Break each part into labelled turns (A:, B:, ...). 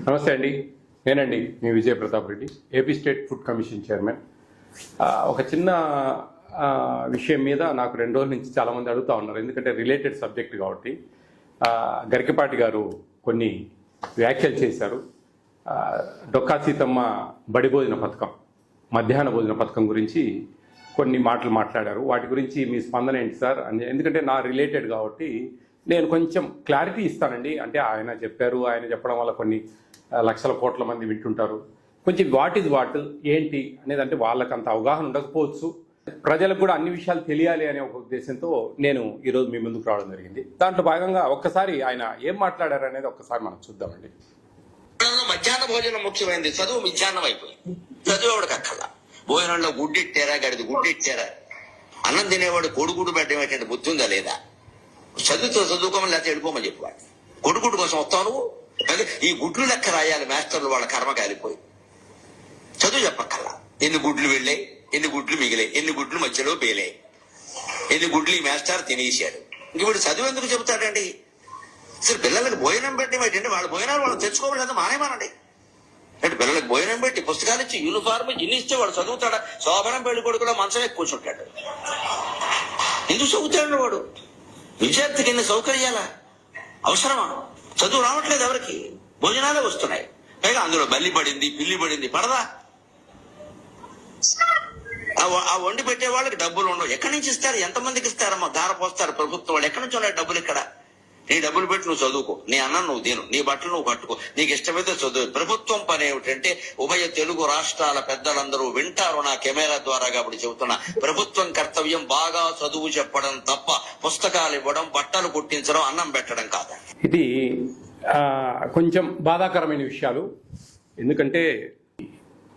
A: నమస్తే అండి. నేనండి మీ Vijaya Pratap Reddy, AP state food commission chairman. ఒక చిన్న విషయం మీద నాకు 2 రోజుల నుంచి చాలామంది అడుగుతూ ఉన్నారు, ఎందుకంటే రిలేటెడ్ సబ్జెక్ట్ కాబట్టి. గరికపాటి గారు కొన్ని వ్యాఖ్యలు చేశారు. డొక్కా సీతమ్మ బడి భోజన పథకం, మధ్యాహ్న భోజన పథకం గురించి కొన్ని మాటలు మాట్లాడారు. వాటి గురించి మీ స్పందన ఏంటి సార్ అని, ఎందుకంటే నా రిలేటెడ్ కాబట్టి నేను కొంచెం క్లారిటీ ఇస్తానండి. అంటే ఆయన చెప్పారు, ఆయన చెప్పడం వల్ల కొన్ని లక్షల కోట్ల మంది వింటుంటారు. కొంచెం వాట్ ఈజ్ వాట్ ఏంటి అనేది, అంటే వాళ్ళకి అంత అవగాహన ఉండకపోవచ్చు, ప్రజలకు కూడా అన్ని విషయాలు తెలియాలి అనే ఒక ఉద్దేశంతో నేను ఈరోజు మీ ముందుకు రావడం జరిగింది. దాంట్లో భాగంగా ఒక్కసారి ఆయన ఏం మాట్లాడారు అనేది ఒక్కసారి మనం చూద్దామండి.
B: మధ్యాహ్న భోజనం ముఖ్యమైనది, చదువు మధ్యాహ్నం అయిపోయింది. చదువు ఎవడికి అక్కల భోజనంలో గుడ్డెట్టారా, గడిది గుడ్డెట్టారా, అన్నం తినేవాడు కొడుకుడు పెట్టడం ఏంటంటే బుద్ధి ఉందా లేదా, చదువుకోమని లేకపోతే వెళ్ళిపోమని చెప్పేవాడు. కొడుకుడు కోసం వస్తావు నువ్వు, ఈ గుడ్లు లెక్క రాయాలి మాస్టర్లు, వాళ్ళ కర్మ కాలిపోయి. చదువు చెప్పక్కల్లా, ఎన్ని గుడ్లు వెళ్ళాయి, ఎన్ని గుడ్లు మిగిలాయి, ఎన్ని గుడ్లు మధ్యలో పేలాయి, ఎన్ని గుడ్లు ఈ మాస్టర్ తినేసాడు. ఇంక వీడు చదువు ఎందుకు చెబుతాడండి? అసలు పిల్లలకు భోజనం పెట్టడం ఏంటంటే వాళ్ళ భోజనాలు వాళ్ళు తెచ్చుకోవట్లేదు, మానేమానండి. అంటే పిల్లలకు భోజనం పెట్టి పుస్తకాలు ఇచ్చి యూనిఫార్మ్ ఇన్ని ఇస్తే వాడు చదువుతాడా? శోభనం పెళ్లి కొడుకు కూడా మంచం ఎక్కువ కూర్చుంటాడు. ఎందుకు చదువుతాడు వాడు? విద్యార్థికి ఎన్ని సౌకర్యాలా అవసరమా? చదువు రావట్లేదు ఎవరికి, భోజనాలే వస్తున్నాయి. పైగా అందులో బల్లి పడింది, పిల్లి పడింది, పడదా? ఆ వండి పెట్టే వాళ్ళకి డబ్బులు ఉండవు. ఎక్కడి నుంచి ఇస్తారు? ఎంతమందికి ఇస్తారమ్మా? దార పోస్తారు ప్రభుత్వం వాళ్ళు. ఎక్కడి నుంచి ఉన్నాయి డబ్బులు? ఇక్కడ నీ డబ్బులు పెట్టి నువ్వు చదువుకో, నీ అన్నం నువ్వు తిను, నీ బట్టలు నువ్వు కట్టుకో, నీకు ఇష్టమైతే చదువు. ప్రభుత్వం పని ఏమిటంటే, ఉభయ తెలుగు రాష్ట్రాల పెద్దలందరూ వింటారు నా కెమెరా ద్వారా కాబట్టి చెబుతున్నా, ప్రభుత్వం కర్తవ్యం బాగా చదువు చెప్పడం తప్ప పుస్తకాలు ఇవ్వడం, బట్టలు కుట్టించడం, అన్నం పెట్టడం కాదు.
A: ఇది కొంచెం బాధాకరమైన విషయాలు. ఎందుకంటే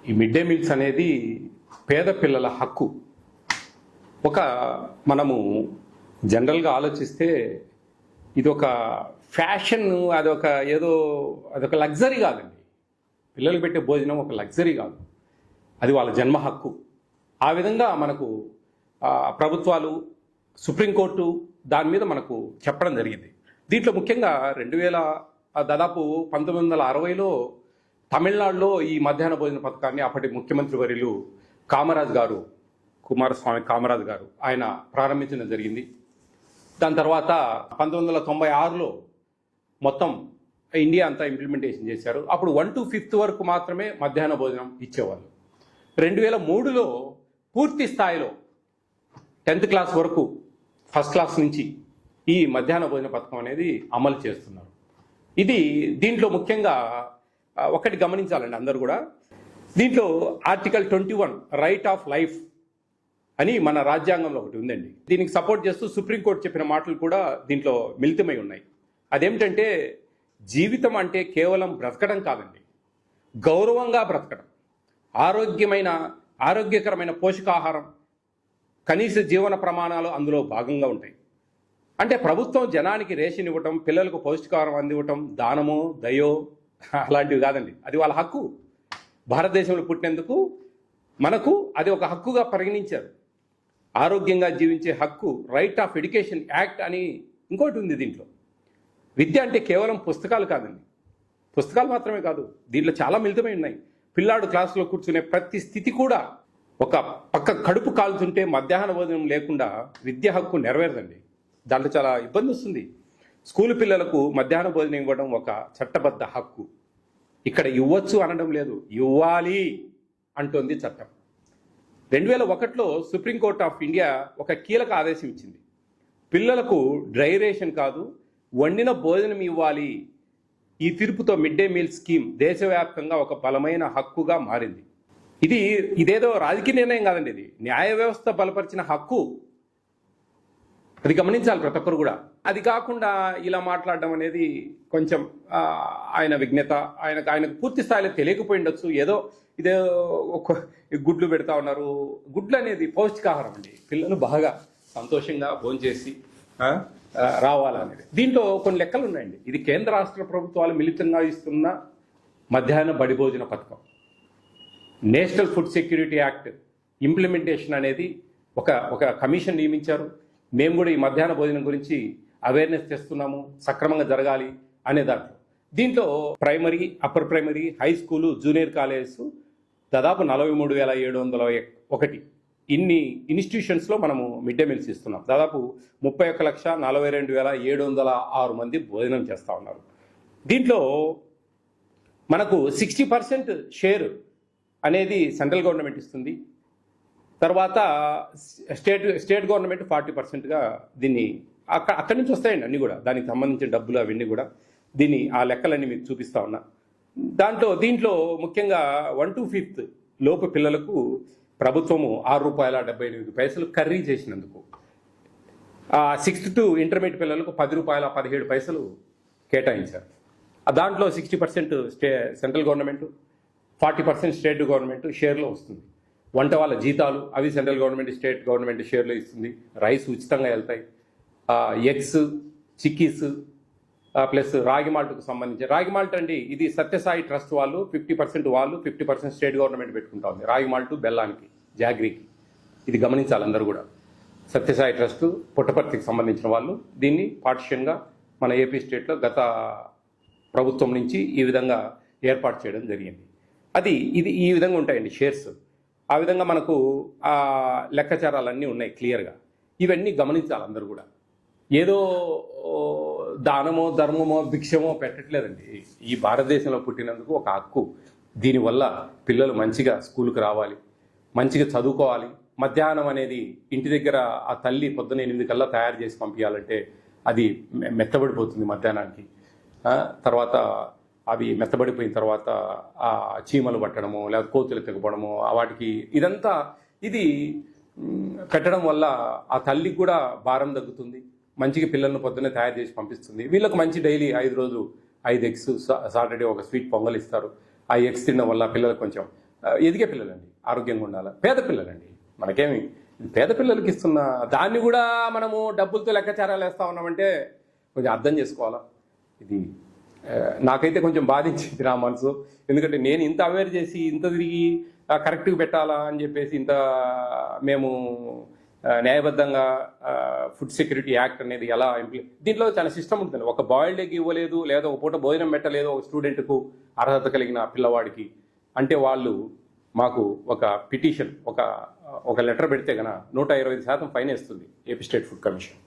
A: ఈ మిడ్ డే మీల్స్ అనేది పేద పిల్లల హక్కు. మనము జనరల్గా ఆలోచిస్తే ఇది ఒక ఫ్యాషన్, అదొక లగ్జరీ కాదండి. పిల్లలు పెట్టే భోజనం ఒక లగ్జరీ కాదు, అది వాళ్ళ జన్మ హక్కు. ఆ విధంగా మనకు ప్రభుత్వాలు, సుప్రీంకోర్టు దాని మీద మనకు చెప్పడం జరిగింది. దీంట్లో ముఖ్యంగా దాదాపు 1960లో తమిళనాడులో ఈ మధ్యాహ్న భోజన పథకాన్ని అప్పటి ముఖ్యమంత్రి వర్యులు కుమారస్వామి కామరాజ్ గారు ఆయన ప్రారంభించడం జరిగింది. దాని తర్వాత 1996లో మొత్తం ఇండియా అంతా ఇంప్లిమెంటేషన్ చేశారు. అప్పుడు 1 to 5th వరకు మాత్రమే మధ్యాహ్న భోజనం ఇచ్చేవాళ్ళు. 2003లో పూర్తి స్థాయిలో 10th క్లాస్ వరకు, ఫస్ట్ క్లాస్ నుంచి ఈ మధ్యాహ్న భోజన పథకం అనేది అమలు చేస్తున్నారు. దీంట్లో ముఖ్యంగా ఒకటి గమనించాలండి అందరూ కూడా. దీంట్లో ఆర్టికల్ 21 రైట్ ఆఫ్ లైఫ్ అని మన రాజ్యాంగంలో ఒకటి ఉందండి. దీనికి సపోర్ట్ చేస్తూ సుప్రీంకోర్టు చెప్పిన మాటలు కూడా దీంట్లో మిళితమై ఉన్నాయి. అదేమిటంటే, జీవితం అంటే కేవలం బ్రతకడం కాదండి, గౌరవంగా బ్రతకడం, ఆరోగ్యకరమైన పోషకాహారం, కనీస జీవన ప్రమాణాలు అందులో భాగంగా ఉంటాయి. అంటే ప్రభుత్వం జనానికి రేషన్ ఇవ్వటం, పిల్లలకు పౌష్టికాహారం అందివ్వటం దానమో దయో అలాంటివి కాదండి, అది వాళ్ళ హక్కు. భారతదేశంలో పుట్టినందుకు మనకు అది ఒక హక్కుగా పరిగణించారు. ఆరోగ్యంగా జీవించే హక్కు, రైట్ ఆఫ్ ఎడ్యుకేషన్ యాక్ట్ అని ఇంకోటి ఉంది దీంట్లో. విద్య అంటే కేవలం పుస్తకాలు కాదండి, పుస్తకాలు మాత్రమే కాదు, దీంట్లో చాలా మిళితమై ఉన్నాయి. పిల్లాడు క్లాసులో కూర్చునే ప్రతి స్థితి కూడా, ఒక పక్క కడుపు కాల్చుంటే మధ్యాహ్న భోజనం లేకుండా విద్య హక్కు నెరవేరదండి. దాంట్లో చాలా ఇబ్బంది వస్తుంది. స్కూల్ పిల్లలకు మధ్యాహ్న భోజనం ఇవ్వడం ఒక చట్టబద్ధ హక్కు. ఇక్కడ ఇవ్వచ్చు అనడం లేదు, ఇవ్వాలి అంటోంది చట్టం. 2001లో సుప్రీంకోర్టు ఆఫ్ ఇండియా ఒక కీలక ఆదేశం ఇచ్చింది. పిల్లలకు డ్రై రేషన్ కాదు, వండిన భోజనం ఇవ్వాలి. ఈ తీర్పుతో మిడ్ డే మీల్ స్కీమ్ దేశవ్యాప్తంగా ఒక బలమైన హక్కుగా మారింది. ఇదేదో రాజకీయ నిర్ణయం కాదండి, ఇది న్యాయ వ్యవస్థ బలపరిచిన హక్కు. అది గమనించాలి ప్రతి ఒక్కరు కూడా. అది కాకుండా ఇలా మాట్లాడడం అనేది కొంచెం ఆయన విజ్ఞత, ఆయనకు పూర్తి స్థాయిలో తెలియకపోయి ఉండొచ్చు. ఇదే గుడ్లు పెడతా ఉన్నారు. గుడ్లు అనేది పౌష్టికాహారం అండి, పిల్లలు బాగా సంతోషంగా భోంచేసి రావాలనేది. దీంట్లో కొన్ని లెక్కలు ఉన్నాయండి. ఇది కేంద్ర రాష్ట్ర ప్రభుత్వాలు మిళితంగా ఇస్తున్న మధ్యాహ్న బడి భోజన పథకం. National food security act implementation అనేది ఒక కమిషన్ నియమించారు. మేము కూడా ఈ మధ్యాహ్న భోజనం గురించి అవేర్నెస్ తెస్తున్నాము, సక్రమంగా జరగాలి అనే దాంట్లో దీంట్లో primary, upper primary, high school, junior colleges దాదాపు 43,701 ఇన్ని ఇన్స్టిట్యూషన్స్లో మనము మిడ్ డే మీల్స్ ఇస్తున్నాం. దాదాపు 31,42,706 మంది భోజనం చేస్తూ ఉన్నారు. దీంట్లో మనకు 60% షేర్ అనేది సెంట్రల్ గవర్నమెంట్ ఇస్తుంది. తర్వాత స్టేట్ గవర్నమెంట్ 40%గా దీన్ని అక్కడి నుంచి వస్తాయండి అన్నీ కూడా, దానికి సంబంధించిన డబ్బులు అవన్నీ కూడా. దీన్ని ఆ లెక్కలన్నీ మీకు చూపిస్తా ఉన్నా. దీంట్లో ముఖ్యంగా 1 to 5th లోపు పిల్లలకు ప్రభుత్వము ₹6.78 కర్రీ చేసినందుకు, 6th to ఇంటర్మీడియట్ పిల్లలకు ₹10.17 కేటాయించారు. దాంట్లో 60% సెంట్రల్ గవర్నమెంట్, 40% స్టేట్ గవర్నమెంట్ షేర్లో వస్తుంది. వంట వాళ్ళ జీతాలు అవి సెంట్రల్ గవర్నమెంట్, స్టేట్ గవర్నమెంట్ షేర్లో ఇస్తుంది. రైస్ ఉచితంగా వెళ్తాయి. ఎగ్స్, చిక్కీస్ ప్లస్ రాగి మాల్ట్కు సంబంధించి, రాగి మాల్ట్ అండి ఇది సత్యసాయి ట్రస్ట్ వాళ్ళు 50% వాళ్ళు, 50% స్టేట్ గవర్నమెంట్ పెట్టుకుంటా ఉంది. రాగి మాల్ట్ బెల్లానికి, జాగ్రీకి, ఇది గమనించాలి అందరూ కూడా. సత్యసాయి ట్రస్ట్ పుట్టపర్తికి సంబంధించిన వాళ్ళు దీన్ని పార్టిషన్గా మన ఏపీ స్టేట్లో గత ప్రభుత్వం నుంచి ఈ విధంగా ఏర్పాటు చేయడం జరిగింది. ఇది ఈ విధంగా ఉంటాయండి షేర్స్. ఆ విధంగా మనకు లెక్కాచారాలన్నీ ఉన్నాయి క్లియర్గా. ఇవన్నీ గమనించాలి అందరూ కూడా. ఏదో దానమో ధర్మమో భిక్షమో పెట్టట్లేదండి. ఈ భారతదేశంలో పుట్టినందుకు ఒక హక్కు. దీనివల్ల పిల్లలు మంచిగా స్కూల్కి రావాలి, మంచిగా చదువుకోవాలి. మధ్యాహ్నం అనేది ఇంటి దగ్గర ఆ తల్లి పొద్దున 8 కల్లా తయారు చేసి పంపించాలంటే అది మెత్తబడిపోతుంది మధ్యాహ్నానికి. తర్వాత అవి మెత్తబడిపోయిన తర్వాత ఆ చీమలు పట్టడము, లేదా కోతులు తెగపడము, వాటికి ఇదంతా ఇది పెట్టడం వల్ల ఆ తల్లికి కూడా భారం తగ్గుతుంది. మంచిగా పిల్లలను పొద్దున్నే తయారు చేసి పంపిస్తుంది. వీళ్ళకి మంచి డైలీ 5 రోజులు 5 ఎగ్స్, సాటర్డే ఒక స్వీట్ పొంగల్ ఇస్తారు. ఆ ఎగ్స్ తినడం వల్ల పిల్లలకు కొంచెం ఎదిగే పిల్లలండి, ఆరోగ్యంగా ఉండాలి. పేద పిల్లలండి, మనకేమి పేద పిల్లలకి ఇస్తున్న దాన్ని కూడా మనము డబ్బులతో లెక్కాచారాలు వేస్తా ఉన్నామంటే కొంచెం అర్థం చేసుకోవాలా. ఇది నాకైతే కొంచెం బాధించింది నా మనసు. ఎందుకంటే నేను ఇంత అవేర్ చేసి ఇంత తిరిగి కరెక్ట్గా పెట్టాలా అని చెప్పేసి ఇంత మేము న్యాయబద్ధంగా ఫుడ్ సెక్యూరిటీ యాక్ట్ అనేది ఎలా దీంట్లో చాలా సిస్టమ్ ఉంటుంది. ఒక బాయిల్డ్ ఎగ్ ఇవ్వలేదు, లేదా ఒక పూట భోజనం పెట్టలేదు ఒక స్టూడెంట్కు, అర్హత కలిగిన పిల్లవాడికి అంటే వాళ్ళు మాకు ఒక పిటిషన్, ఒక లెటర్ పెడితే కనుక 125% ఫైన్ వేస్తుంది ఏపీ స్టేట్ ఫుడ్ కమిషన్.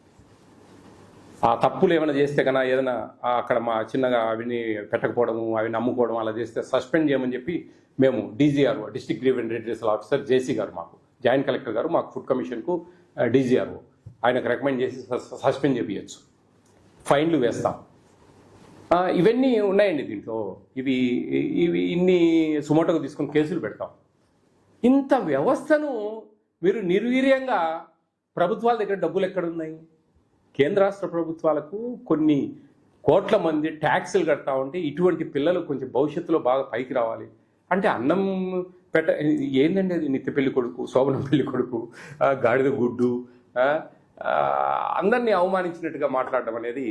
A: ఆ తప్పులు ఏమైనా చేస్తే కన్నా ఏదైనా అక్కడ మా చిన్నగా అవిని పెట్టకపోవడము, అవి నమ్ముకోవడం అలా చేస్తే సస్పెండ్ చేయమని చెప్పి మేము డీజీఆర్ఓ, డిస్ట్రిక్ట్ గ్రీవెన్స్ రిడ్రెసల్ ఆఫీసర్ జేసీ గారు, మాకు జాయింట్ కలెక్టర్ గారు మాకు ఫుడ్ కమిషన్కు డీజీఆర్ఓ ఆయనకు రికమెండ్ చేసి సస్పెండ్ చేయించచ్చు, ఫైన్లు వేస్తాం. ఇవన్నీ ఉన్నాయండి దీంట్లో. ఇవి ఇన్ని సుమోటోగా తీసుకొని కేసులు పెడతాం. ఇంత వ్యవస్థను మీరు నిర్వీర్యంగా, ప్రభుత్వాల దగ్గర డబ్బులు ఎక్కడున్నాయి? కేంద్ర రాష్ట్ర ప్రభుత్వాలకు కొన్ని కోట్ల మంది ట్యాక్సులు కడతా ఉంటే ఇటువంటి పిల్లలు కొంచెం భవిష్యత్తులో బాగా పైకి రావాలి అంటే అన్నం ఏంటండి అది? నిత్య పెళ్లి కొడుకు, శోభనం పెళ్లి కొడుకు, గాడిద గుడ్డు, అందరినీ అవమానించినట్టుగా మాట్లాడడం అనేది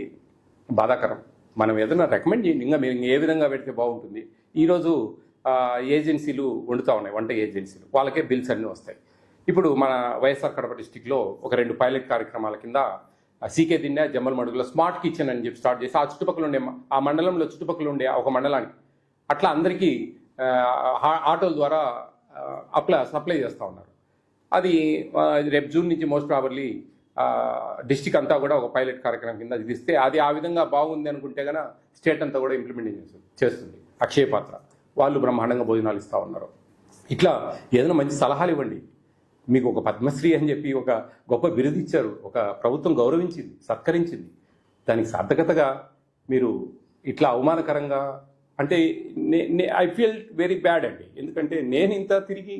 A: బాధాకరం. మనం ఏదైనా రికమెండ్ చేయండి, ఇంకా మీరు ఏ విధంగా పెడితే బాగుంటుంది. ఈరోజు ఏజెన్సీలు వండుతూ ఉన్నాయి, వంట ఏజెన్సీలు, వాళ్ళకే బిల్స్ అన్నీ వస్తాయి. ఇప్పుడు మన వైఎస్ఆర్ కడప డిస్టిక్లో ఒక 2 పైలట్ కార్యక్రమాల కింద సీకే దిండా, జమ్మల్ మడుగులో స్మార్ట్ కిచెన్ అని చెప్పి స్టార్ట్ చేసి ఆ చుట్టుపక్కల ఉండే, ఆ మండలంలో చుట్టుపక్కల ఉండే ఒక మండలానికి అట్లా అందరికీ ఆటోల ద్వారా సప్లై చేస్తూ ఉన్నారు. అది రేపు జూన్ నుంచి మోస్ట్ ప్రాబర్లీ డిస్టిక్ అంతా కూడా ఒక పైలట్ కార్యక్రమం కింద అది ఇస్తే, అది ఆ విధంగా బాగుంది అనుకుంటే కనుక స్టేట్ అంతా కూడా ఇంప్లిమెంటేషన్ చేస్తుంది. అక్షయ పాత్ర వాళ్ళు బ్రహ్మాండంగా భోజనాలు ఇస్తూ ఉన్నారు. ఇట్లా ఏదైనా మంచి సలహాలు ఇవ్వండి. మీకు ఒక పద్మశ్రీ అని చెప్పి ఒక గొప్ప బిరుదు ఇచ్చారు, ఒక ప్రభుత్వం గౌరవించింది, సత్కరించింది. దానికి సార్థకతగా మీరు ఇట్లా అవమానకరంగా అంటే ఐ ఫీల్ వెరీ బ్యాడ్ అండి. ఎందుకంటే నేను ఇంత తిరిగి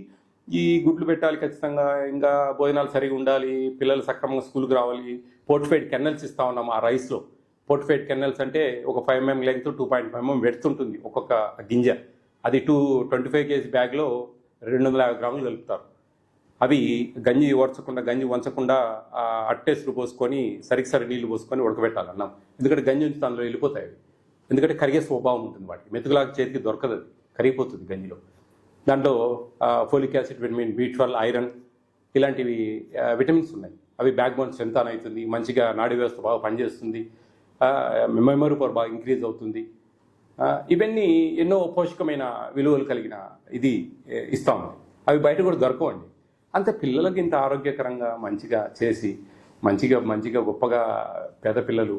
A: ఈ గుడ్లు పెట్టాలి ఖచ్చితంగా, ఇంకా భోజనాలు సరిగా ఉండాలి, పిల్లలు సక్రమంగా స్కూల్కి రావాలి, పోర్టిఫైడ్ కెన్నెల్స్ ఇస్తూ ఉన్నాము ఆ రైస్లో. పోర్టిఫైడ్ కెన్నెల్స్ అంటే ఒక 5 mm లెంగ్త్, 2.5 mm పెడుతుంటుంది ఒక్కొక్క గింజ. అది 25 kg బ్యాగ్లో 250 గ్రాములు కలుపుతారు. అవి గంజి వంచకుండా అట్టేసులు పోసుకొని సరి నీళ్లు పోసుకొని ఉడకబెట్టాలి అన్నం. ఎందుకంటే గంజి ఉంచి అందులో వెళ్ళిపోతాయి అవి. ఎందుకంటే కరిగే స్వభావం ఉంటుంది వాటికి, మెతుకులాగా చేతికి దొరకదు, అది కరిగిపోతుంది గంజిలో. దాంట్లో folic acid, vitamin B12, iron ఇలాంటివి విటమిన్స్ ఉన్నాయి. అవి బ్యాక్ బోన్ స్ట్రెంత్ అవుతుంది, మంచిగా నాడీ వ్యవస్థ బాగా పనిచేస్తుంది, మెమరీ పవర్ బాగా ఇంక్రీజ్ అవుతుంది. ఇవన్నీ ఎన్నో పోషకమైన విలువలు కలిగిన ఇది ఇస్తా ఉంది. అవి బయట కూడా దొరకవండి. అంతే పిల్లలకి ఇంత ఆరోగ్యకరంగా మంచిగా చేసి మంచిగా గొప్పగా పేద పిల్లలు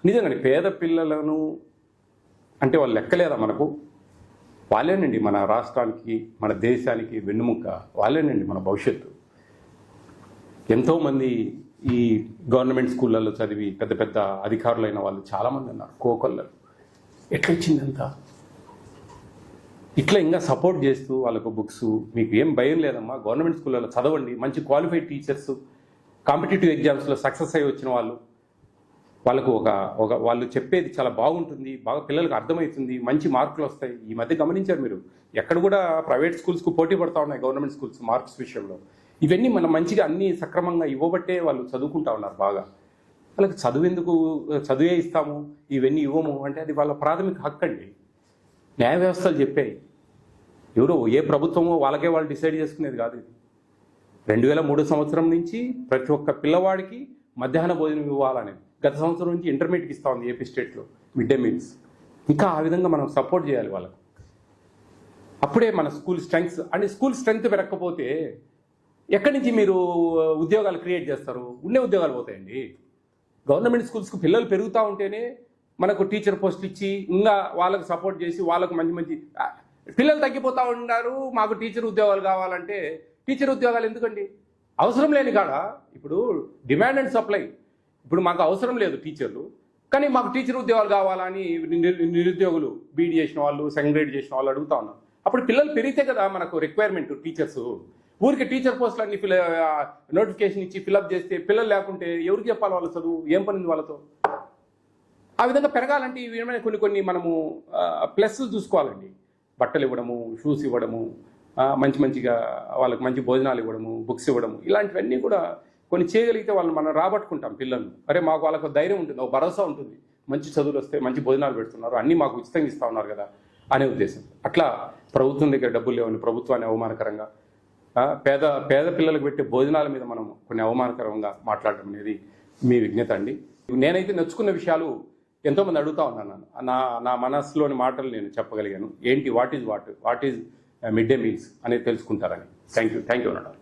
A: నిజంగానే పేద పిల్లలను అంటే వాళ్ళు లెక్కలేదా మనకు? వాళ్ళేనండి మన రాష్ట్రానికి మన దేశానికి వెన్నుముక్క, వాళ్ళేనండి మన భవిష్యత్తు. ఎంతోమంది ఈ గవర్నమెంట్ స్కూళ్ళల్లో చదివి పెద్ద పెద్ద అధికారులైన వాళ్ళు చాలామంది ఉన్నారు. కోకొల్లలు ఎట్లా వచ్చిందంతా ఇట్లా ఇంకా సపోర్ట్ చేస్తూ వాళ్ళకు బుక్స్, మీకు ఏం భయం లేదమ్మా, గవర్నమెంట్ స్కూళ్ళలో చదవండి, మంచి క్వాలిఫైడ్ టీచర్స్, కాంపిటేటివ్ ఎగ్జామ్స్లో సక్సెస్ అయ్యి వచ్చిన వాళ్ళకు ఒక వాళ్ళు చెప్పేది చాలా బాగుంటుంది, బాగా పిల్లలకు అర్థమవుతుంది, మంచి మార్కులు వస్తాయి. ఈ మధ్య గమనించారు మీరు, ఎక్కడ కూడా ప్రైవేట్ స్కూల్స్కు పోటీ పడతా ఉన్నాయి గవర్నమెంట్ స్కూల్స్ మార్క్స్ విషయంలో. ఇవన్నీ మనం మంచిగా అన్నీ సక్రమంగా ఇవ్వబట్టే వాళ్ళు చదువుకుంటా ఉన్నారు బాగా. వాళ్ళకి చదువే ఇస్తాము ఇవన్నీ ఇవ్వము అంటే అది వాళ్ళ ప్రాథమిక హక్కు అండి. న్యాయ వ్యవస్థలు చెప్పాయి, ఎవరో ఏ ప్రభుత్వమో వాళ్ళకే వాళ్ళు డిసైడ్ చేసుకునేది కాదు. ఇది 2003 సంవత్సరం నుంచి ప్రతి ఒక్క పిల్లవాడికి మధ్యాహ్న భోజనం ఇవ్వాలనేది. గత సంవత్సరం నుంచి ఇంటర్మీడియట్కి ఇస్తా ఉంది ఏపీ స్టేట్లో మిడ్ డే మీల్స్. ఇంకా ఆ విధంగా మనం సపోర్ట్ చేయాలి వాళ్ళకు. అప్పుడే మన స్కూల్ స్ట్రెంగ్త్ పెరగకపోతే ఎక్కడి నుంచి మీరు ఉద్యోగాలు క్రియేట్ చేస్తారు? ఉండే ఉద్యోగాలు పోతాయండి. గవర్నమెంట్ స్కూల్స్కి పిల్లలు పెరుగుతూ ఉంటేనే మనకు టీచర్ పోస్టులు ఇచ్చి ఇంకా వాళ్ళకు సపోర్ట్ చేసి వాళ్ళకు మంచి పిల్లలు తగ్గిపోతూ ఉన్నారు. మాకు టీచర్ ఉద్యోగాలు కావాలంటే టీచర్ ఉద్యోగాలు ఎందుకండి? అవసరం లేని కాడ ఇప్పుడు డిమాండ్ అండ్ సప్లై. ఇప్పుడు మాకు అవసరం లేదు టీచర్లు, కానీ మాకు టీచర్ ఉద్యోగాలు కావాలని నిరుద్యోగులు బీఈడీ చేసిన వాళ్ళు, సెకండ్ గ్రేడ్ చేసిన వాళ్ళు అడుగుతా ఉన్నారు. అప్పుడు పిల్లలు పెరిగితే కదా మనకు రిక్వైర్మెంట్ టీచర్స్. ఊరికి టీచర్ పోస్టులు అన్ని నోటిఫికేషన్ ఇచ్చి ఫిలప్ చేస్తే పిల్లలు లేకుంటే ఎవరికి చెప్పాలి వాళ్ళ చదువు? ఏం పనింది వాళ్ళతో? ఆ విధంగా పెరగాలంటే ఈ విధమైన కొన్ని మనము ప్లస్లు చూసుకోవాలండి. బట్టలు ఇవ్వడము, షూస్ ఇవ్వడము, మంచిగా వాళ్ళకి మంచి భోజనాలు ఇవ్వడము, బుక్స్ ఇవ్వడము, ఇలాంటివన్నీ కూడా కొన్ని చేయగలిగితే వాళ్ళని మనం రాబట్టుకుంటాం పిల్లల్ని. అరే మాకు వాళ్ళకు ధైర్యం ఉంటుంది, ఒక భరోసా ఉంటుంది, మంచి చదువులు వస్తే మంచి భోజనాలు పెడుతున్నారు, అన్నీ మాకు ఉచితంగా ఇస్తూ ఉన్నారు కదా అనే ఉద్దేశం. అట్లా ప్రభుత్వం దగ్గర డబ్బులు లేవని ప్రభుత్వాన్ని అవమానకరంగా, పేద పిల్లలకు పెట్టే భోజనాల మీద మనం కొన్ని అవమానకరంగా మాట్లాడడం అనేది మీ విజ్ఞత అండి. నేనైతే నచ్చుకున్న విషయాలు ఎంతోమంది అడుగుతా ఉన్నాను. నా మనస్సులోని మాటలు నేను చెప్పగలిగాను. ఏంటి what is mid day meals అనేది తెలుసుకుంటారని. థ్యాంక్ యూ అన్నాడు.